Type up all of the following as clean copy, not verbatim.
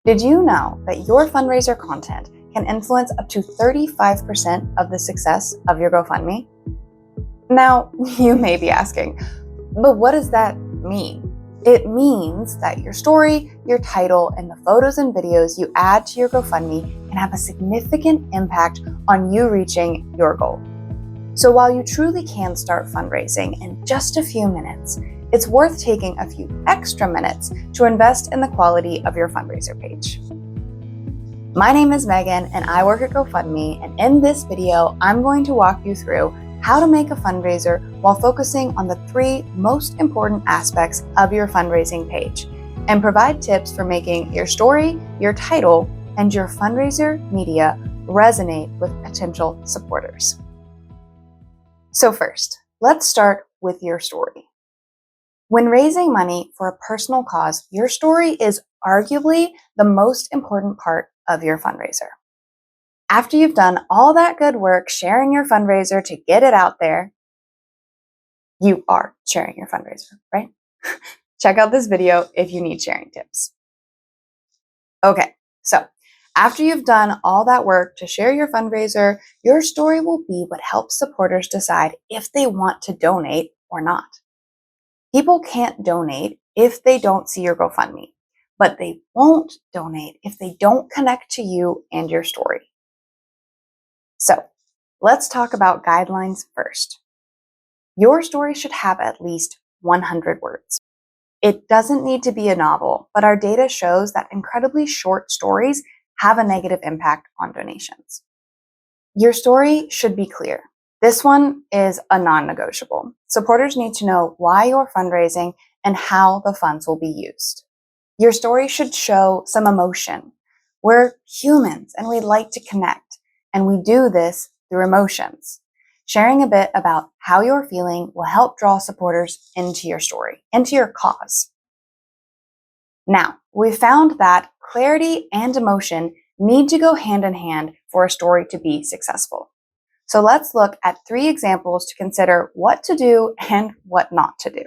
Did you know that your fundraiser content can influence up to 35% of the success of your GoFundMe? Now, you may be asking, but what does that mean? It means that your story, your title, and the photos and videos you add to your GoFundMe can have a significant impact on you reaching your goal. So while you truly can start fundraising in just a few minutes, it's worth taking a few extra minutes to invest in the quality of your fundraiser page. My name is Megan and I work at GoFundMe, and in this video, I'm going to walk you through how to make a fundraiser while focusing on the 3 most important aspects of your fundraising page, and provide tips for making your story, your title, and your fundraiser media resonate with potential supporters. So first, let's start with your story. When raising money for a personal cause, your story is arguably the most important part of your fundraiser. After you've done all that good work sharing your fundraiser to get it out there, you are sharing your fundraiser, right? Check out this video if you need sharing tips. Okay, so after you've done all that work to share your fundraiser, your story will be what helps supporters decide if they want to donate or not. People can't donate if they don't see your GoFundMe, but they won't donate if they don't connect to you and your story. So let's talk about guidelines first. Your story should have at least 100 words. It doesn't need to be a novel, but our data shows that incredibly short stories have a negative impact on donations. Your story should be clear. This one is a non-negotiable. Supporters need to know why you're fundraising and how the funds will be used. Your story should show some emotion. We're humans and we like to connect, and we do this through emotions. Sharing a bit about how you're feeling will help draw supporters into your story, into your cause. Now, we found that clarity and emotion need to go hand in hand for a story to be successful. So let's look at 3 examples to consider what to do and what not to do.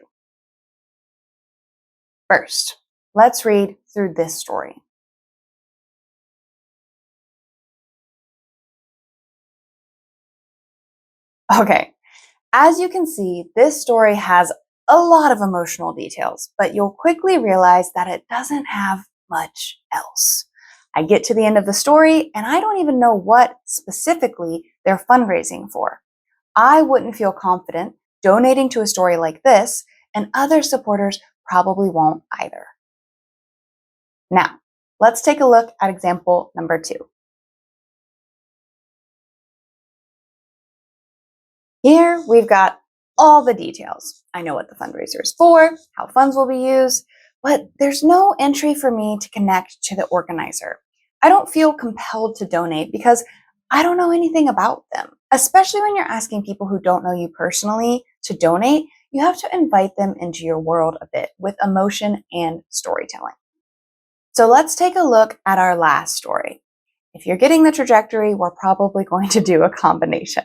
First, let's read through this story. Okay, as you can see, this story has a lot of emotional details, but you'll quickly realize that it doesn't have much else. I get to the end of the story and I don't even know what specifically they're fundraising for. I wouldn't feel confident donating to a story like this, and other supporters probably won't either. Now, let's take a look at example number 2. Here we've got all the details. I know what the fundraiser is for, how funds will be used, but there's no entry for me to connect to the organizer. I don't feel compelled to donate because I don't know anything about them. Especially when you're asking people who don't know you personally to donate, you have to invite them into your world a bit with emotion and storytelling. So let's take a look at our last story. If you're getting the trajectory, we're probably going to do a combination.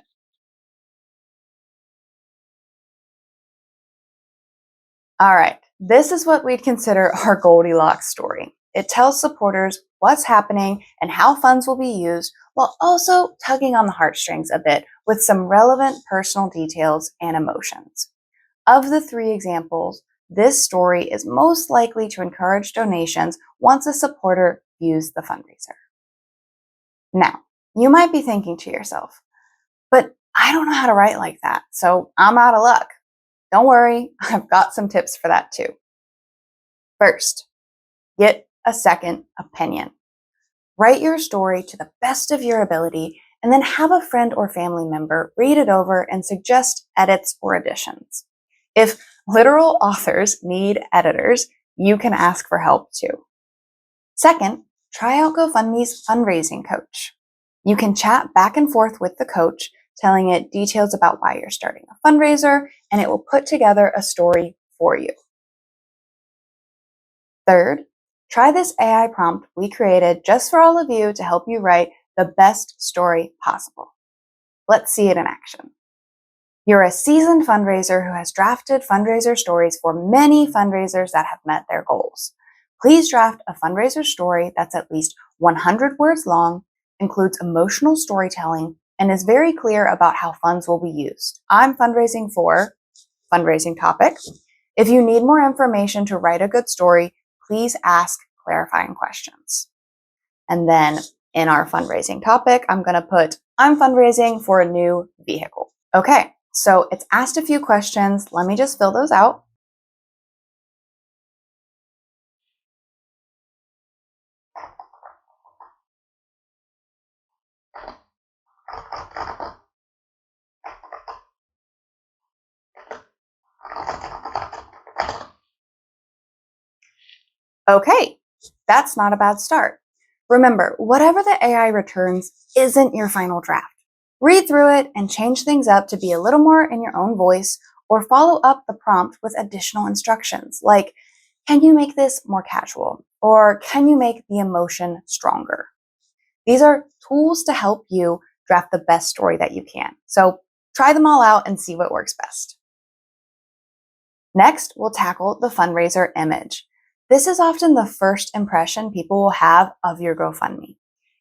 All right, this is what we'd consider our Goldilocks story. It tells supporters what's happening and how funds will be used, while also tugging on the heartstrings a bit with some relevant personal details and emotions. Of the 3 examples, this story is most likely to encourage donations once a supporter views the fundraiser. Now, you might be thinking to yourself, but I don't know how to write like that, so I'm out of luck. Don't worry, I've got some tips for that too. First, get a second opinion. Write your story to the best of your ability and then have a friend or family member read it over and suggest edits or additions. If literal authors need editors, you can ask for help too. Second, try out GoFundMe's fundraising coach. You can chat back and forth with the coach, telling it details about why you're starting a fundraiser, and it will put together a story for you. Third, try this AI prompt we created just for all of you to help you write the best story possible. Let's see it in action. You're a seasoned fundraiser who has drafted fundraiser stories for many fundraisers that have met their goals. Please draft a fundraiser story that's at least 100 words long, includes emotional storytelling, and is very clear about how funds will be used. I'm fundraising for fundraising topic. If you need more information to write a good story, please ask clarifying questions. And then in our fundraising topic, I'm going to put, I'm fundraising for a new vehicle. Okay, so it's asked a few questions. Let me just fill those out. Okay, that's not a bad start. Remember, whatever the AI returns isn't your final draft. Read through it and change things up to be a little more in your own voice, or follow up the prompt with additional instructions like, can you make this more casual? Or can you make the emotion stronger? These are tools to help you draft the best story that you can. So try them all out and see what works best. Next, we'll tackle the fundraiser image. This is often the first impression people will have of your GoFundMe.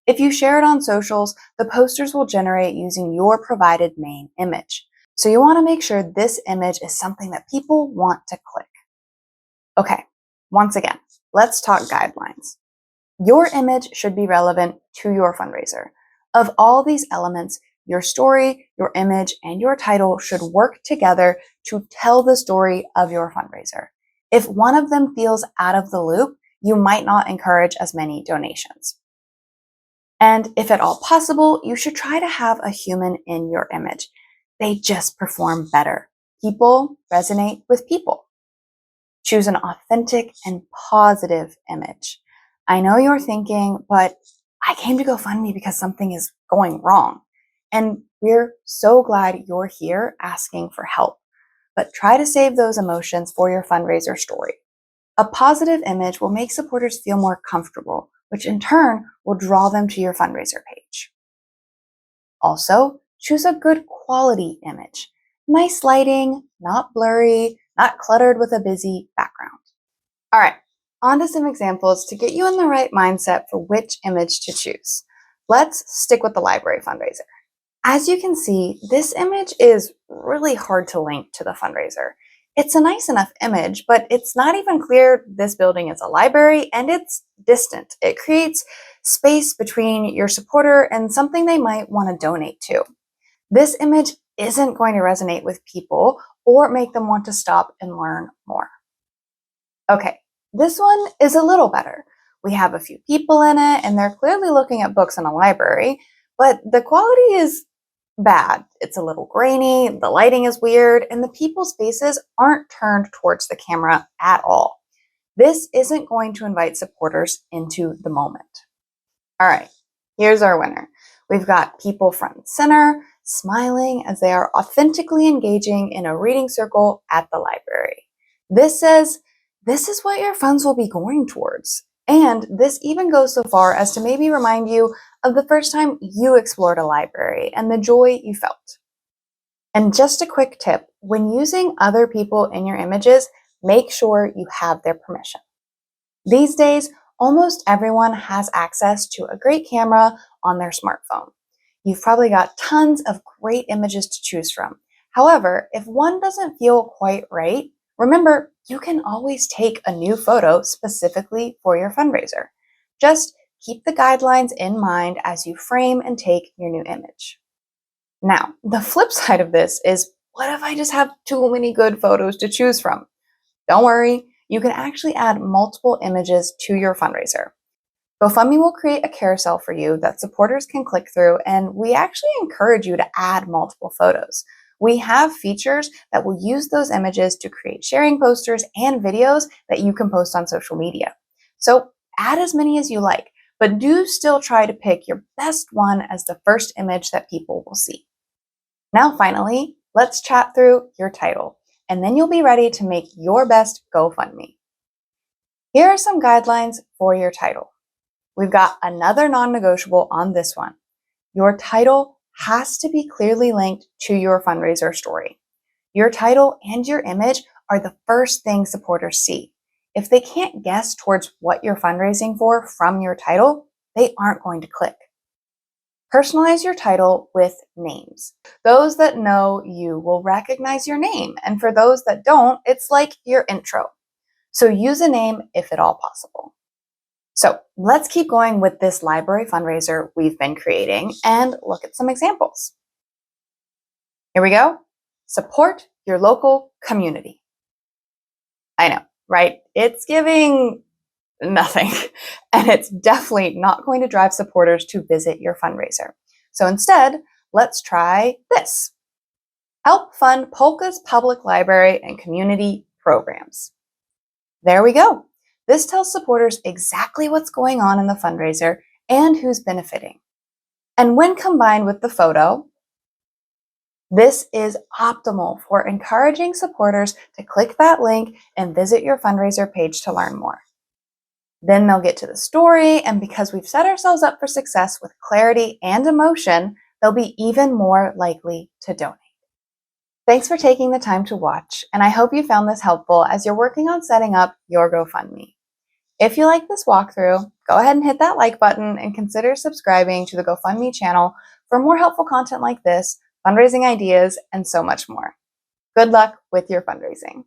If you share it on socials, the posters will generate using your provided main image. So you want to make sure this image is something that people want to click. Okay, once again, let's talk guidelines. Your image should be relevant to your fundraiser. Of all these elements, your story, your image, and your title should work together to tell the story of your fundraiser. If one of them feels out of the loop, you might not encourage as many donations. And if at all possible, you should try to have a human in your image. They just perform better. People resonate with people. Choose an authentic and positive image. I know you're thinking, but I came to GoFundMe because something is going wrong. And we're so glad you're here asking for help. But try to save those emotions for your fundraiser story. A positive image will make supporters feel more comfortable, which in turn will draw them to your fundraiser page. Also, choose a good quality image. Nice lighting, not blurry, not cluttered with a busy background. All right, on to some examples to get you in the right mindset for which image to choose. Let's stick with the library fundraiser. As you can see, this image is really hard to link to the fundraiser. It's a nice enough image, but it's not even clear this building is a library, and it's distant. It creates space between your supporter and something they might want to donate to. This image isn't going to resonate with people or make them want to stop and learn more. Okay, this one is a little better. We have a few people in it, and they're clearly looking at books in a library, but the quality is bad. It's a little grainy, the lighting is weird, and the people's faces aren't turned towards the camera at all. This isn't going to invite supporters into the moment. All right, here's our winner. We've got people front and center, smiling as they are authentically engaging in a reading circle at the library. This says, this is what your funds will be going towards. And this even goes so far as to maybe remind you of the first time you explored a library and the joy you felt. And just a quick tip, when using other people in your images, make sure you have their permission. These days, almost everyone has access to a great camera on their smartphone. You've probably got tons of great images to choose from. However, if one doesn't feel quite right, remember, you can always take a new photo specifically for your fundraiser. Just keep the guidelines in mind as you frame and take your new image. Now, the flip side of this is, what if I just have too many good photos to choose from? Don't worry, you can actually add multiple images to your fundraiser. GoFundMe will create a carousel for you that supporters can click through, and we actually encourage you to add multiple photos. We have features that will use those images to create sharing posters and videos that you can post on social media. So add as many as you like, but do still try to pick your best one as the first image that people will see. Now, finally, let's chat through your title, and then you'll be ready to make your best GoFundMe. Here are some guidelines for your title. We've got another non-negotiable on this one. Your title has to be clearly linked to your fundraiser story. Your title and your image are the first thing supporters see. if they can't guess towards what you're fundraising for from your title, they aren't going to click. Personalize your title with names. Those that know you will recognize your name, and for those that don't, it's like your intro. So use a name if at all possible. So let's keep going with this library fundraiser we've been creating and look at some examples. Here we go. Support your local community. I know, right? It's giving nothing, and it's definitely not going to drive supporters to visit your fundraiser. So instead, let's try this. Help fund Polka's public library and community programs. There we go. This tells supporters exactly what's going on in the fundraiser and who's benefiting. And when combined with the photo, this is optimal for encouraging supporters to click that link and visit your fundraiser page to learn more. Then they'll get to the story, and because we've set ourselves up for success with clarity and emotion, they'll be even more likely to donate. Thanks for taking the time to watch, and I hope you found this helpful as you're working on setting up your GoFundMe. If you like this walkthrough, go ahead and hit that like button and consider subscribing to the GoFundMe channel for more helpful content like this, fundraising ideas, and so much more. Good luck with your fundraising.